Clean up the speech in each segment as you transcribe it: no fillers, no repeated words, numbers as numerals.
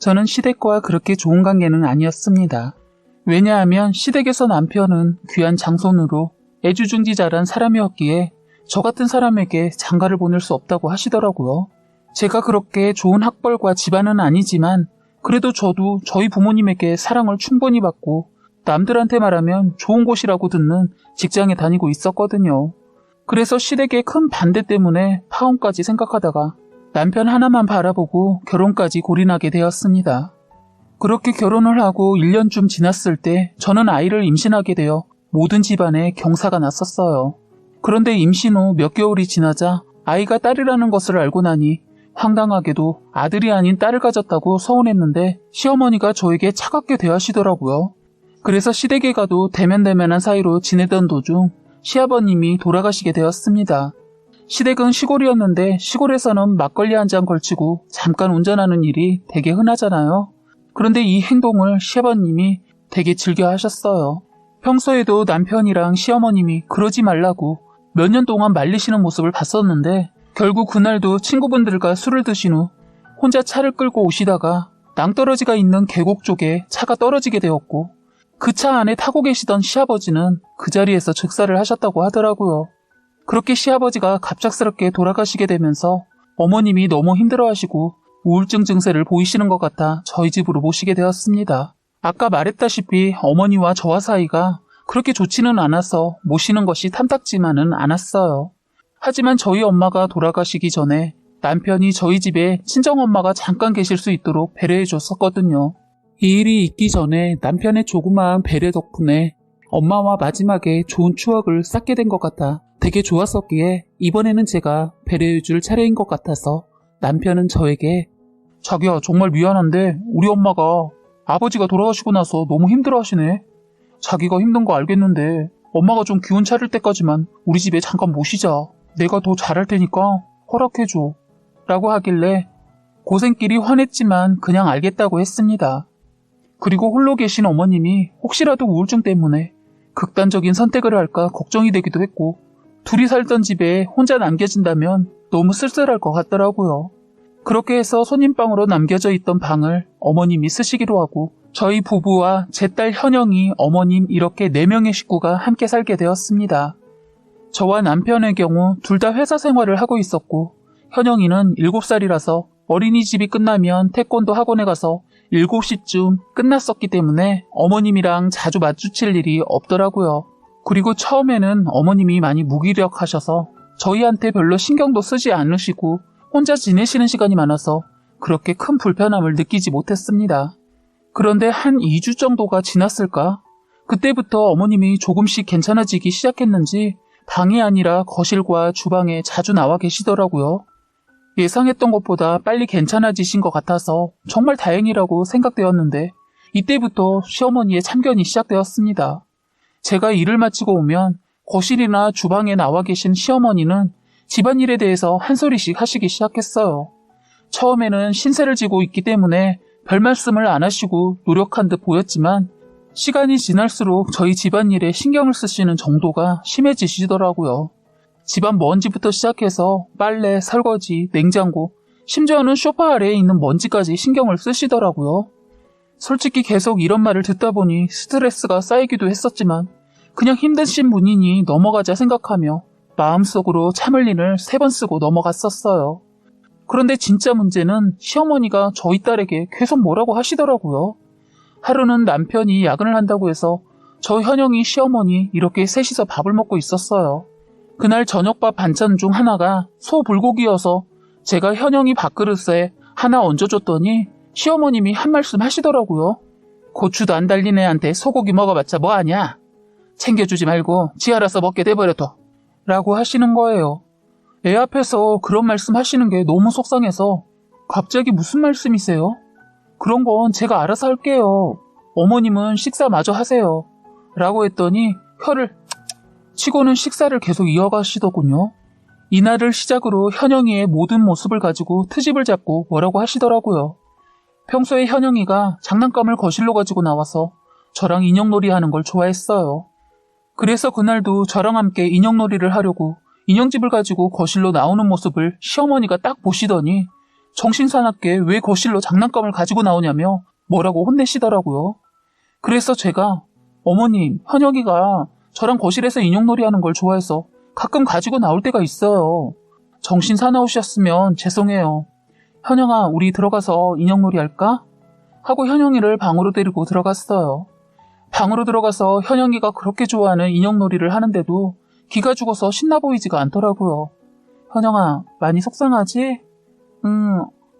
저는 시댁과 그렇게 좋은 관계는 아니었습니다. 왜냐하면 시댁에서 남편은 귀한 장손으로 애주중지자란 사람이었기에 저 같은 사람에게 장가를 보낼 수 없다고 하시더라고요. 제가 그렇게 좋은 학벌과 집안은 아니지만 그래도 저도 저희 부모님에게 사랑을 충분히 받고 남들한테 말하면 좋은 곳이라고 듣는 직장에 다니고 있었거든요. 그래서 시댁의 큰 반대 때문에 파혼까지 생각하다가 남편 하나만 바라보고 결혼까지 골인하게 되었습니다. 그렇게 결혼을 하고 1년쯤 지났을 때 저는 아이를 임신하게 되어 모든 집안에 경사가 났었어요. 그런데 임신 후 몇 개월이 지나자 아이가 딸이라는 것을 알고 나니 황당하게도 아들이 아닌 딸을 가졌다고 서운했는데 시어머니가 저에게 차갑게 대하시더라고요. 그래서 시댁에 가도 대면대면한 사이로 지내던 도중 시아버님이 돌아가시게 되었습니다. 시댁은 시골이었는데 시골에서는 막걸리 한 잔 걸치고 잠깐 운전하는 일이 되게 흔하잖아요. 그런데 이 행동을 시아버님이 되게 즐겨 하셨어요. 평소에도 남편이랑 시어머님이 그러지 말라고 몇 년 동안 말리시는 모습을 봤었는데 결국 그날도 친구분들과 술을 드신 후 혼자 차를 끌고 오시다가 낭떠러지가 있는 계곡 쪽에 차가 떨어지게 되었고 그 차 안에 타고 계시던 시아버지는 그 자리에서 즉사를 하셨다고 하더라고요. 그렇게 시아버지가 갑작스럽게 돌아가시게 되면서 어머님이 너무 힘들어하시고 우울증 증세를 보이시는 것 같아 저희 집으로 모시게 되었습니다. 아까 말했다시피 어머니와 저와 사이가 그렇게 좋지는 않아서 모시는 것이 탐탁지만은 않았어요. 하지만 저희 엄마가 돌아가시기 전에 남편이 저희 집에 친정엄마가 잠깐 계실 수 있도록 배려해 줬었거든요. 이 일이 있기 전에 남편의 조그마한 배려 덕분에 엄마와 마지막에 좋은 추억을 쌓게 된 것 같아 되게 좋았었기에 이번에는 제가 배려해 줄 차례인 것 같아서 남편은 저에게 자기야 정말 미안한데 우리 엄마가 아버지가 돌아가시고 나서 너무 힘들어 하시네. 자기가 힘든 거 알겠는데 엄마가 좀 기운 차릴 때까지만 우리 집에 잠깐 모시자. 내가 더 잘할 테니까 허락해줘. 라고 하길래 고생길이 화냈지만 그냥 알겠다고 했습니다. 그리고 홀로 계신 어머님이 혹시라도 우울증 때문에 극단적인 선택을 할까 걱정이 되기도 했고 둘이 살던 집에 혼자 남겨진다면 너무 쓸쓸할 것 같더라고요. 그렇게 해서 손님방으로 남겨져 있던 방을 어머님이 쓰시기로 하고 저희 부부와 제 딸 현영이 어머님 이렇게 4명의 식구가 함께 살게 되었습니다. 저와 남편의 경우 둘 다 회사 생활을 하고 있었고 현영이는 7살이라서 어린이집이 끝나면 태권도 학원에 가서 7시쯤 끝났었기 때문에 어머님이랑 자주 마주칠 일이 없더라고요. 그리고 처음에는 어머님이 많이 무기력하셔서 저희한테 별로 신경도 쓰지 않으시고 혼자 지내시는 시간이 많아서 그렇게 큰 불편함을 느끼지 못했습니다. 그런데 한 2주 정도가 지났을까? 그때부터 어머님이 조금씩 괜찮아지기 시작했는지 방이 아니라 거실과 주방에 자주 나와 계시더라고요. 예상했던 것보다 빨리 괜찮아지신 것 같아서 정말 다행이라고 생각되었는데 이때부터 시어머니의 참견이 시작되었습니다. 제가 일을 마치고 오면 거실이나 주방에 나와 계신 시어머니는 집안일에 대해서 한 소리씩 하시기 시작했어요. 처음에는 신세를 지고 있기 때문에 별 말씀을 안 하시고 노력한 듯 보였지만 시간이 지날수록 저희 집안일에 신경을 쓰시는 정도가 심해지시더라고요. 집안 먼지부터 시작해서 빨래, 설거지, 냉장고, 심지어는 소파 아래에 있는 먼지까지 신경을 쓰시더라고요. 솔직히 계속 이런 말을 듣다 보니 스트레스가 쌓이기도 했었지만 그냥 힘드신 분이니 넘어가자 생각하며 마음속으로 참을린을 3번 쓰고 넘어갔었어요. 그런데 진짜 문제는 시어머니가 저희 딸에게 계속 뭐라고 하시더라고요. 하루는 남편이 야근을 한다고 해서 저 현영이 시어머니 이렇게 셋이서 밥을 먹고 있었어요. 그날 저녁밥 반찬 중 하나가 소 불고기여서 제가 현영이 밥그릇에 하나 얹어줬더니 시어머님이 한 말씀 하시더라고요. 고추도 안 달린 애한테 소고기 먹어봤자 뭐하냐. 챙겨주지 말고 지 알아서 먹게 돼버려둬. 라고 하시는 거예요. 애 앞에서 그런 말씀 하시는 게 너무 속상해서 갑자기 무슨 말씀이세요? 그런 건 제가 알아서 할게요. 어머님은 식사 마저 하세요. 라고 했더니 혀를 치고는 식사를 계속 이어가시더군요. 이날을 시작으로 현영이의 모든 모습을 가지고 트집을 잡고 뭐라고 하시더라고요. 평소에 현영이가 장난감을 거실로 가지고 나와서 저랑 인형놀이 하는 걸 좋아했어요. 그래서 그날도 저랑 함께 인형놀이를 하려고 인형집을 가지고 거실로 나오는 모습을 시어머니가 딱 보시더니 정신사납게 왜 거실로 장난감을 가지고 나오냐며 뭐라고 혼내시더라고요. 그래서 제가 어머님, 현영이가 저랑 거실에서 인형놀이 하는 걸 좋아해서 가끔 가지고 나올 때가 있어요. 정신 사나우셨으면 죄송해요. 현영아, 우리 들어가서 인형놀이 할까? 하고 현영이를 방으로 데리고 들어갔어요. 방으로 들어가서 현영이가 그렇게 좋아하는 인형놀이를 하는데도 기가 죽어서 신나 보이지가 않더라고요. 현영아, 많이 속상하지?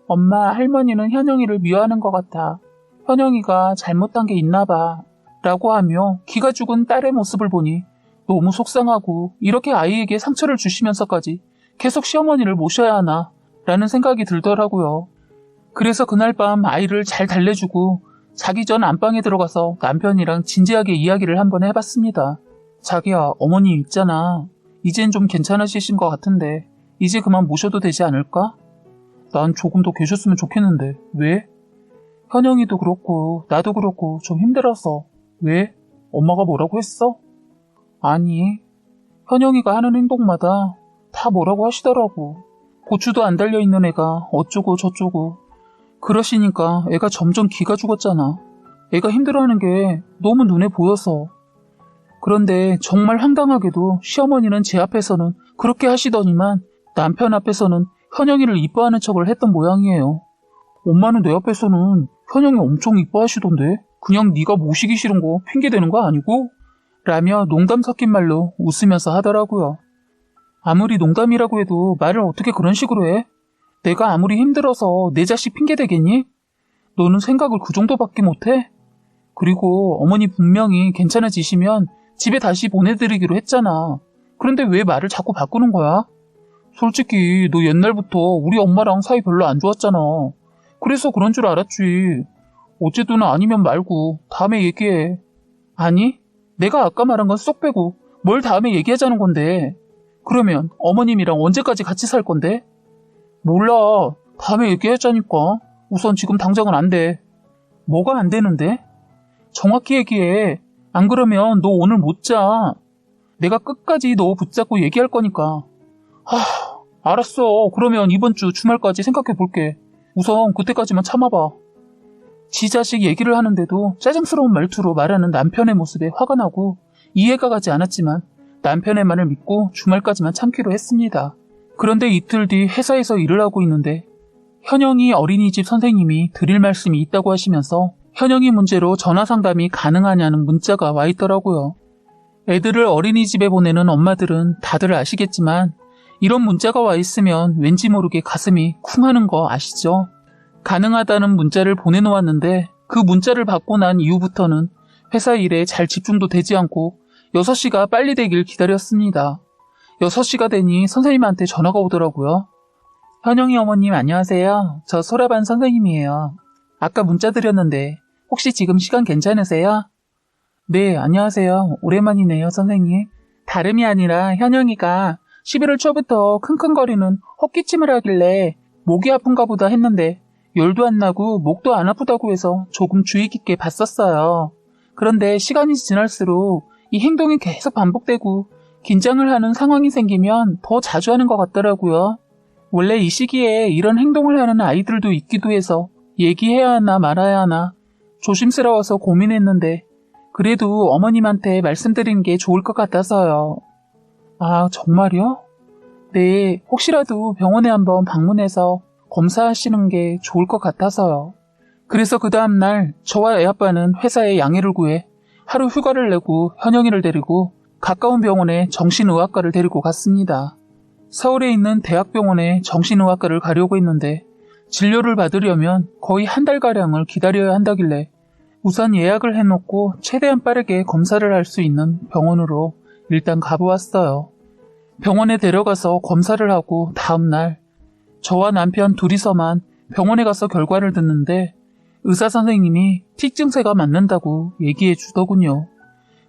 엄마, 할머니는 현영이를 미워하는 것 같아. 현영이가 잘못한 게 있나 봐. 라고 하며 기가 죽은 딸의 모습을 보니 너무 속상하고 이렇게 아이에게 상처를 주시면서까지 계속 시어머니를 모셔야 하나 라는 생각이 들더라고요. 그래서 그날 밤 아이를 잘 달래주고 자기 전 안방에 들어가서 남편이랑 진지하게 이야기를 한번 해봤습니다. 자기야, 어머니 있잖아. 이젠 좀 괜찮아지신 것 같은데 이제 그만 모셔도 되지 않을까? 난 조금 더 계셨으면 좋겠는데 왜? 현영이도 그렇고 나도 그렇고 좀 힘들어서. 왜? 엄마가 뭐라고 했어? 아니, 현영이가 하는 행동마다 다 뭐라고 하시더라고. 고추도 안 달려있는 애가 어쩌고 저쩌고. 그러시니까 애가 점점 기가 죽었잖아. 애가 힘들어하는 게 너무 눈에 보여서. 그런데 정말 황당하게도 시어머니는 제 앞에서는 그렇게 하시더니만 남편 앞에서는 현영이를 이뻐하는 척을 했던 모양이에요. 엄마는 내 앞에서는 현영이 엄청 이뻐하시던데 그냥 네가 모시기 싫은 거 핑계대는 거 아니고? 라며 농담 섞인 말로 웃으면서 하더라고요. 아무리 농담이라고 해도 말을 어떻게 그런 식으로 해? 내가 아무리 힘들어서 내 자식 핑계대겠니? 너는 생각을 그 정도밖에 못해? 그리고 어머니 분명히 괜찮아지시면 집에 다시 보내드리기로 했잖아. 그런데 왜 말을 자꾸 바꾸는 거야? 솔직히 너 옛날부터 우리 엄마랑 사이 별로 안 좋았잖아. 그래서 그런 줄 알았지. 어쨌든 아니면 말고 다음에 얘기해. 아니, 내가 아까 말한 건 쏙 빼고 뭘 다음에 얘기하자는 건데. 그러면 어머님이랑 언제까지 같이 살 건데? 몰라. 다음에 얘기하자니까. 우선 지금 당장은 안 돼. 뭐가 안 되는데? 정확히 얘기해. 안 그러면 너 오늘 못 자. 내가 끝까지 너 붙잡고 얘기할 거니까. 알았어. 그러면 이번 주 주말까지 생각해 볼게. 우선 그때까지만 참아봐. 지 자식 얘기를 하는데도 짜증스러운 말투로 말하는 남편의 모습에 화가 나고 이해가 가지 않았지만 남편의 말을 믿고 주말까지만 참기로 했습니다. 그런데 이틀 뒤 회사에서 일을 하고 있는데 현영이 어린이집 선생님이 드릴 말씀이 있다고 하시면서 현영이 문제로 전화 상담이 가능하냐는 문자가 와 있더라고요. 애들을 어린이집에 보내는 엄마들은 다들 아시겠지만 이런 문자가 와 있으면 왠지 모르게 가슴이 쿵 하는 거 아시죠? 가능하다는 문자를 보내놓았는데 그 문자를 받고 난 이후부터는 회사 일에 잘 집중도 되지 않고 6시가 빨리 되길 기다렸습니다. 6시가 되니 선생님한테 전화가 오더라고요. 현영이 어머님 안녕하세요. 저 소라반 선생님이에요. 아까 문자 드렸는데 혹시 지금 시간 괜찮으세요? 네, 안녕하세요. 오랜만이네요, 선생님. 다름이 아니라 현영이가 11월 초부터 킁킁거리는 헛기침을 하길래 목이 아픈가 보다 했는데 열도 안 나고 목도 안 아프다고 해서 조금 주의 깊게 봤었어요. 그런데 시간이 지날수록 이 행동이 계속 반복되고 긴장을 하는 상황이 생기면 더 자주 하는 것 같더라고요. 원래 이 시기에 이런 행동을 하는 아이들도 있기도 해서 얘기해야 하나 말아야 하나 조심스러워서 고민했는데 그래도 어머님한테 말씀드리는 게 좋을 것 같아서요. 아, 정말요? 네, 혹시라도 병원에 한번 방문해서 검사하시는 게 좋을 것 같아서요. 그래서 그 다음날 저와 애아빠는 회사에 양해를 구해 하루 휴가를 내고 현영이를 데리고 가까운 병원에 정신의학과를 데리고 갔습니다. 서울에 있는 대학병원에 정신의학과를 가려고 했는데 진료를 받으려면 거의 한 달가량을 기다려야 한다길래 우선 예약을 해놓고 최대한 빠르게 검사를 할 수 있는 병원으로 일단 가보았어요. 병원에 데려가서 검사를 하고 다음날 저와 남편 둘이서만 병원에 가서 결과를 듣는데 의사 선생님이 틱 증세가 맞는다고 얘기해 주더군요.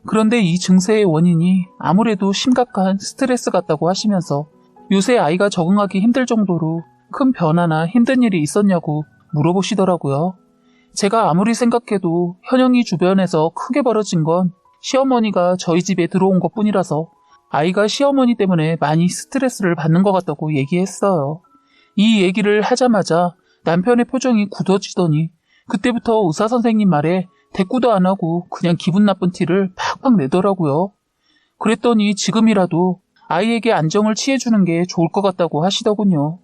그런데 이 증세의 원인이 아무래도 심각한 스트레스 같다고 하시면서 요새 아이가 적응하기 힘들 정도로 큰 변화나 힘든 일이 있었냐고 물어보시더라고요. 제가 아무리 생각해도 현영이 주변에서 크게 벌어진 건 시어머니가 저희 집에 들어온 것뿐이라서 아이가 시어머니 때문에 많이 스트레스를 받는 것 같다고 얘기했어요. 이 얘기를 하자마자 남편의 표정이 굳어지더니 그때부터 의사 선생님 말에 대꾸도 안 하고 그냥 기분 나쁜 티를 팍팍 내더라고요. 그랬더니 지금이라도 아이에게 안정을 취해주는 게 좋을 것 같다고 하시더군요.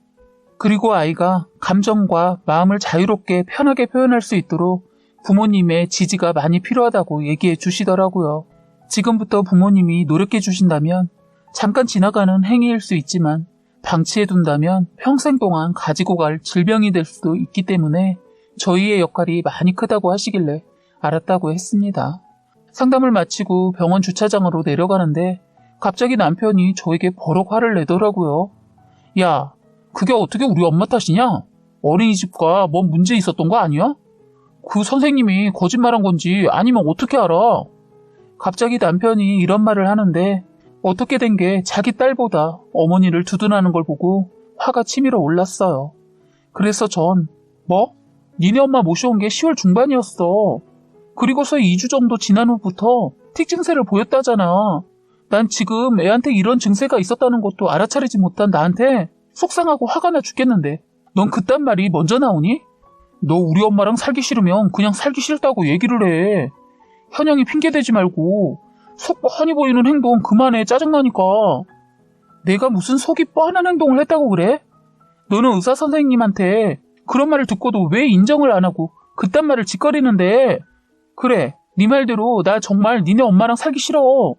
그리고 아이가 감정과 마음을 자유롭게 편하게 표현할 수 있도록 부모님의 지지가 많이 필요하다고 얘기해 주시더라고요. 지금부터 부모님이 노력해 주신다면 잠깐 지나가는 행위일 수 있지만 방치해 둔다면 평생 동안 가지고 갈 질병이 될 수도 있기 때문에 저희의 역할이 많이 크다고 하시길래 알았다고 했습니다. 상담을 마치고 병원 주차장으로 내려가는데 갑자기 남편이 저에게 버럭 화를 내더라고요. 야, 그게 어떻게 우리 엄마 탓이냐? 어린이집과 뭔 문제 있었던 거 아니야? 그 선생님이 거짓말한 건지 아니면 어떻게 알아? 갑자기 남편이 이런 말을 하는데 어떻게 된 게 자기 딸보다 어머니를 두둔하는 걸 보고 화가 치밀어 올랐어요. 그래서 전 뭐? 니네 엄마 모셔온 게 10월 중반이었어. 그리고서 2주 정도 지난 후부터 틱 증세를 보였다잖아. 난 지금 애한테 이런 증세가 있었다는 것도 알아차리지 못한 나한테 속상하고 화가 나 죽겠는데 넌 그딴 말이 먼저 나오니? 너 우리 엄마랑 살기 싫으면 그냥 살기 싫다고 얘기를 해. 현영이 핑계대지 말고 속 뻔히 보이는 행동 그만해. 짜증나니까. 내가 무슨 속이 뻔한 행동을 했다고 그래? 너는 의사 선생님한테 그런 말을 듣고도 왜 인정을 안 하고 그딴 말을 짓거리는데? 그래, 네 말대로 나 정말 니네 엄마랑 살기 싫어.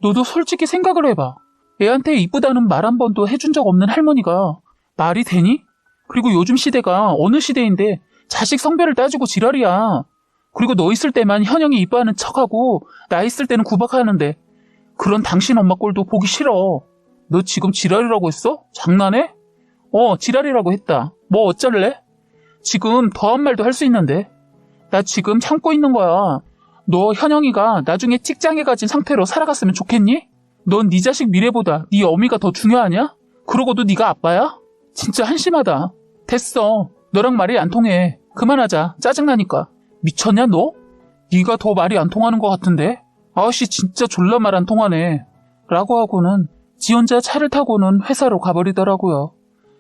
너도 솔직히 생각을 해봐. 애한테 이쁘다는 말 한 번도 해준 적 없는 할머니가 말이 되니? 그리고 요즘 시대가 어느 시대인데 자식 성별을 따지고 지랄이야. 그리고 너 있을 때만 현영이 이뻐하는 척하고 나 있을 때는 구박하는데 그런 당신 엄마 꼴도 보기 싫어. 너 지금 지랄이라고 했어? 장난해? 지랄이라고 했다. 뭐 어쩔래? 지금 더한 말도 할 수 있는데 나 지금 참고 있는 거야. 너 현영이가 나중에 직장에 가진 상태로 살아갔으면 좋겠니? 넌 네 자식 미래보다 네 어미가 더 중요하냐? 그러고도 네가 아빠야? 진짜 한심하다. 됐어. 너랑 말이 안 통해. 그만하자. 짜증나니까. 미쳤냐 너? 네가 더 말이 안 통하는 것 같은데? 아씨 진짜 졸라 말 안 통하네. 라고 하고는 지 혼자 차를 타고는 회사로 가버리더라고요.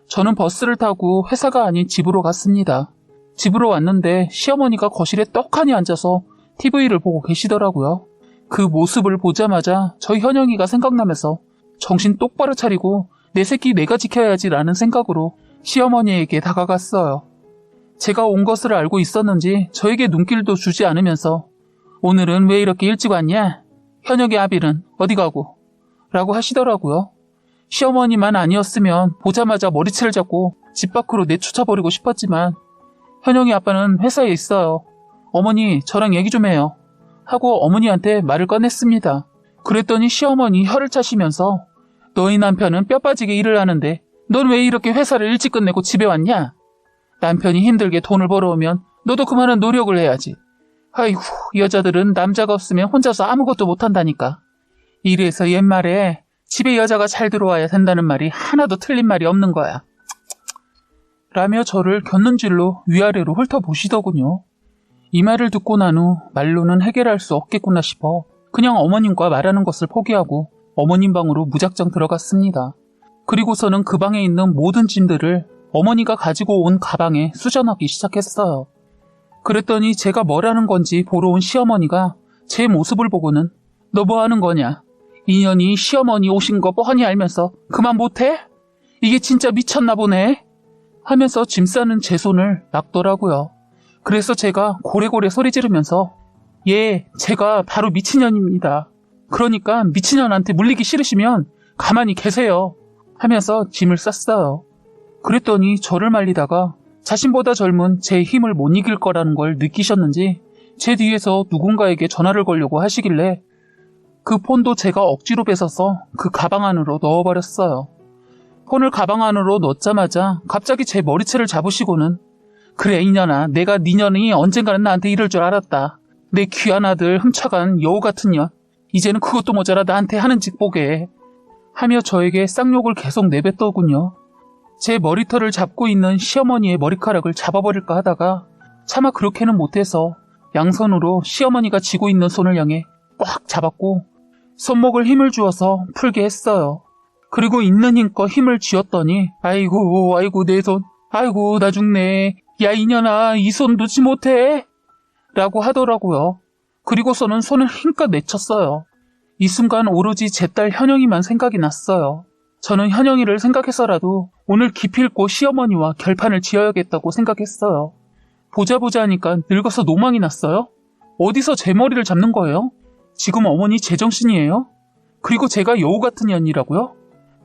저는 버스를 타고 회사가 아닌 집으로 갔습니다. 집으로 왔는데 시어머니가 거실에 떡하니 앉아서 TV를 보고 계시더라고요. 그 모습을 보자마자 저희 현영이가 생각나면서 정신 똑바로 차리고 내 새끼 내가 지켜야지 라는 생각으로 시어머니에게 다가갔어요. 제가 온 것을 알고 있었는지 저에게 눈길도 주지 않으면서 오늘은 왜 이렇게 일찍 왔냐? 현영이 아비는 어디 가고? 라고 하시더라고요. 시어머니만 아니었으면 보자마자 머리채를 잡고 집 밖으로 내쫓아버리고 싶었지만 현영이 아빠는 회사에 있어요. 어머니 저랑 얘기 좀 해요. 하고 어머니한테 말을 꺼냈습니다. 그랬더니 시어머니 혀를 차시면서 너희 남편은 뼈 빠지게 일을 하는데 넌 왜 이렇게 회사를 일찍 끝내고 집에 왔냐? 남편이 힘들게 돈을 벌어오면 너도 그만한 노력을 해야지. 아이고 여자들은 남자가 없으면 혼자서 아무것도 못한다니까. 이래서 옛말에 집에 여자가 잘 들어와야 된다는 말이 하나도 틀린 말이 없는 거야. 라며 저를 곁눈질로 위아래로 훑어보시더군요. 이 말을 듣고 난 후 말로는 해결할 수 없겠구나 싶어 그냥 어머님과 말하는 것을 포기하고 어머님 방으로 무작정 들어갔습니다. 그리고서는 그 방에 있는 모든 짐들을 어머니가 가지고 온 가방에 수전하기 시작했어요. 그랬더니 제가 뭐라는 건지 보러 온 시어머니가 제 모습을 보고는 너 뭐 하는 거냐? 인연이 시어머니 오신 거 뻔히 알면서 그만 못해? 이게 진짜 미쳤나 보네? 하면서 짐 싸는 제 손을 낚더라고요. 그래서 제가 고래고래 소리 지르면서 제가 바로 미친년입니다. 그러니까 미친년한테 물리기 싫으시면 가만히 계세요. 하면서 짐을 쌌어요. 그랬더니 저를 말리다가 자신보다 젊은 제 힘을 못 이길 거라는 걸 느끼셨는지 제 뒤에서 누군가에게 전화를 걸려고 하시길래 그 폰도 제가 억지로 뺏어서 그 가방 안으로 넣어버렸어요. 폰을 가방 안으로 넣자마자 갑자기 제 머리채를 잡으시고는 그래 이년아, 내가 네 년이 언젠가는 나한테 이럴 줄 알았다. 내 귀한 아들 훔쳐간 여우 같은 년. 이제는 그것도 모자라 나한테 하는 짓 보게. 하며 저에게 쌍욕을 계속 내뱉더군요. 제 머리털을 잡고 있는 시어머니의 머리카락을 잡아버릴까 하다가 차마 그렇게는 못해서 양손으로 시어머니가 쥐고 있는 손을 향해 꽉 잡았고 손목을 힘을 주어서 풀게 했어요. 그리고 있는 힘껏 힘을 쥐었더니 아이고 내 손, 아이고 나 죽네. 야 이년아 이 손 놓지 못해 라고 하더라고요. 그리고서는 손을 힘껏 내쳤어요. 이 순간 오로지 제 딸 현영이만 생각이 났어요. 저는 현영이를 생각해서라도 오늘 기필코 시어머니와 결판을 지어야겠다고 생각했어요. 보자 하니까 늙어서 노망이 났어요? 어디서 제 머리를 잡는 거예요? 지금 어머니 제정신이에요? 그리고 제가 여우 같은 년이라고요?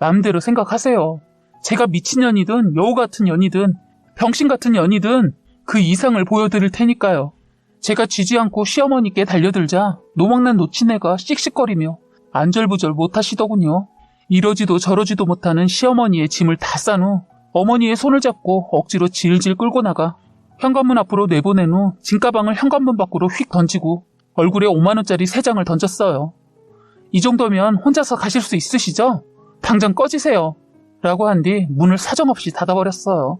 마음대로 생각하세요. 제가 미친년이든 여우 같은 년이든 병신 같은 년이든 그 이상을 보여드릴 테니까요. 제가 쥐지 않고 시어머니께 달려들자 노망난 노친애가 씩씩거리며 안절부절 못하시더군요. 이러지도 저러지도 못하는 시어머니의 짐을 다 싼 후 어머니의 손을 잡고 억지로 질질 끌고 나가 현관문 앞으로 내보낸 후 짐가방을 현관문 밖으로 휙 던지고 얼굴에 5만원짜리 3장을 던졌어요. 이 정도면 혼자서 가실 수 있으시죠? 당장 꺼지세요. 라고 한 뒤 문을 사정없이 닫아버렸어요.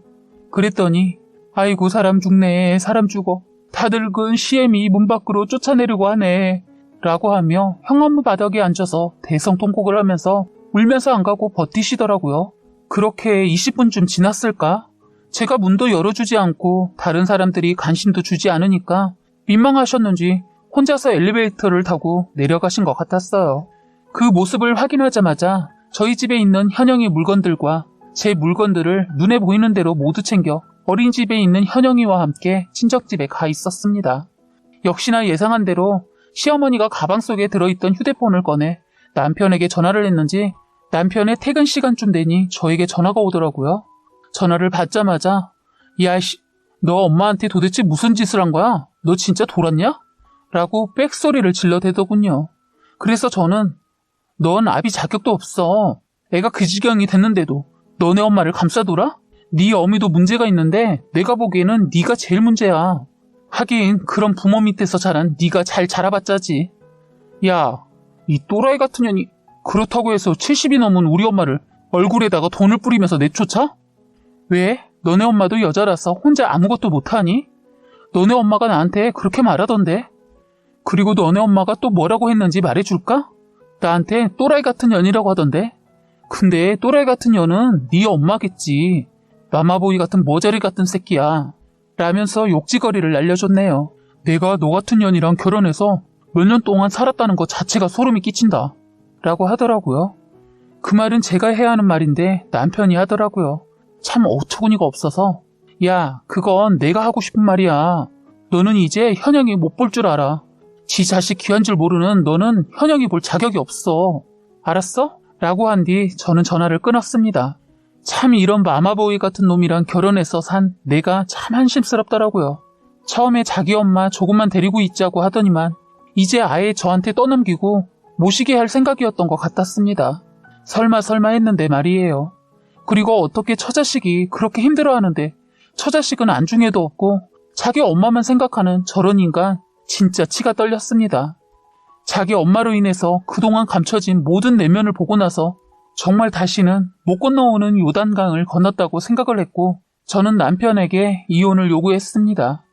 그랬더니 아이고 사람 죽네 사람 죽어 다 늙은 시엠이 문 밖으로 쫓아내려고 하네 라고 하며 현관문 바닥에 앉아서 대성통곡을 하면서 울면서 안 가고 버티시더라고요. 그렇게 20분쯤 지났을까? 제가 문도 열어주지 않고 다른 사람들이 관심도 주지 않으니까 민망하셨는지 혼자서 엘리베이터를 타고 내려가신 것 같았어요. 그 모습을 확인하자마자 저희 집에 있는 현영이 물건들과 제 물건들을 눈에 보이는 대로 모두 챙겨 어린이집에 있는 현영이와 함께 친척집에 가 있었습니다. 역시나 예상한 대로 시어머니가 가방 속에 들어있던 휴대폰을 꺼내 남편에게 전화를 했는지 남편의 퇴근 시간쯤 되니 저에게 전화가 오더라고요. 전화를 받자마자 야씨 너 엄마한테 도대체 무슨 짓을 한 거야? 너 진짜 돌았냐? 라고 빽소리를 질러대더군요. 그래서 저는 넌 아비 자격도 없어. 애가 그 지경이 됐는데도 너네 엄마를 감싸돌아? 네 어미도 문제가 있는데 내가 보기에는 네가 제일 문제야. 하긴 그런 부모 밑에서 자란 네가 잘 자라봤자지. 야, 이 또라이 같은 년이 그렇다고 해서 70이 넘은 우리 엄마를 얼굴에다가 돈을 뿌리면서 내쫓아? 왜? 너네 엄마도 여자라서 혼자 아무것도 못하니? 너네 엄마가 나한테 그렇게 말하던데. 그리고 너네 엄마가 또 뭐라고 했는지 말해줄까? 나한테 또라이 같은 년이라고 하던데. 근데 또라이 같은 년은 네 엄마겠지. 마마보이 같은 모자리 같은 새끼야. 라면서 욕지거리를 날려줬네요. 내가 너 같은 년이랑 결혼해서 몇 년 동안 살았다는 것 자체가 소름이 끼친다. 라고 하더라고요. 그 말은 제가 해야 하는 말인데 남편이 하더라고요. 참 어처구니가 없어서 야 그건 내가 하고 싶은 말이야. 너는 이제 현영이 못 볼 줄 알아. 지 자식 귀한 줄 모르는 너는 현영이 볼 자격이 없어. 알았어? 라고 한 뒤 저는 전화를 끊었습니다. 참 이런 마마보이 같은 놈이랑 결혼해서 산 내가 참 한심스럽더라고요. 처음에 자기 엄마 조금만 데리고 있자고 하더니만 이제 아예 저한테 떠넘기고 모시게 할 생각이었던 것 같았습니다. 설마 했는데 말이에요. 그리고 어떻게 처자식이 그렇게 힘들어하는데 처자식은 안중에도 없고 자기 엄마만 생각하는 저런 인간 진짜 치가 떨렸습니다. 자기 엄마로 인해서 그동안 감춰진 모든 내면을 보고 나서 정말 다시는 못 건너오는 요단강을 건넜다고 생각을 했고 저는 남편에게 이혼을 요구했습니다.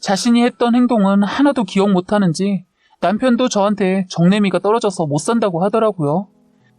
자신이 했던 행동은 하나도 기억 못하는지 남편도 저한테 정내미가 떨어져서 못 산다고 하더라고요.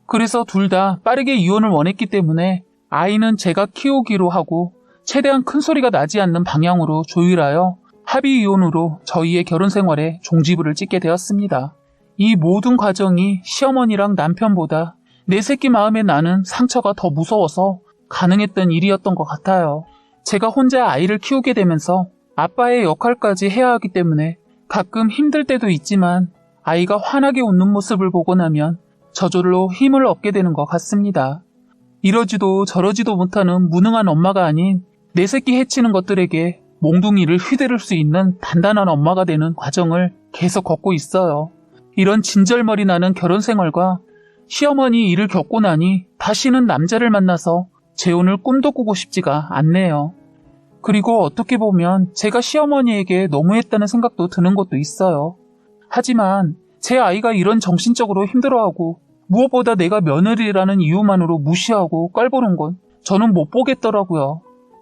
그래서 둘 다 빠르게 이혼을 원했기 때문에 아이는 제가 키우기로 하고 최대한 큰 소리가 나지 않는 방향으로 조율하여 합의 이혼으로 저희의 결혼 생활에 종지부를 찍게 되었습니다. 이 모든 과정이 시어머니랑 남편보다 내 새끼 마음에 나는 상처가 더 무서워서 가능했던 일이었던 것 같아요. 제가 혼자 아이를 키우게 되면서 아빠의 역할까지 해야 하기 때문에 가끔 힘들 때도 있지만 아이가 환하게 웃는 모습을 보고 나면 저절로 힘을 얻게 되는 것 같습니다. 이러지도 저러지도 못하는 무능한 엄마가 아닌 내 새끼 해치는 것들에게 몽둥이를 휘두를 수 있는 단단한 엄마가 되는 과정을 계속 걷고 있어요. 이런 진절머리 나는 결혼 생활과 시어머니 일을 겪고 나니 다시는 남자를 만나서 재혼을 꿈도 꾸고 싶지가 않네요. 그리고 어떻게 보면 제가 시어머니에게 너무했다는 생각도 드는 것도 있어요. 하지만 제 아이가 이런 정신적으로 힘들어하고 무엇보다 내가 며느리라는 이유만으로 무시하고 깔보는 건 저는 못 보겠더라고요.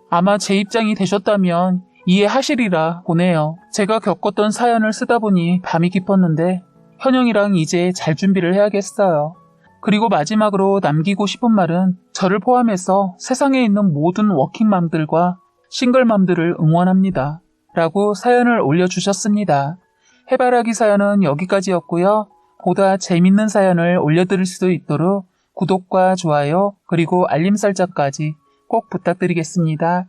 아마 제 입장이 되셨다면 이해하시리라 보네요. 제가 겪었던 사연을 쓰다 보니 밤이 깊었는데 현영이랑 이제 잘 준비를 해야겠어요. 그리고 마지막으로 남기고 싶은 말은 저를 포함해서 세상에 있는 모든 워킹맘들과 싱글맘들을 응원합니다. 라고 사연을 올려주셨습니다. 해바라기 사연은 여기까지였고요. 보다 재밌는 사연을 올려드릴 수도 있도록 구독과 좋아요 그리고 알림 설정까지 꼭 부탁드리겠습니다.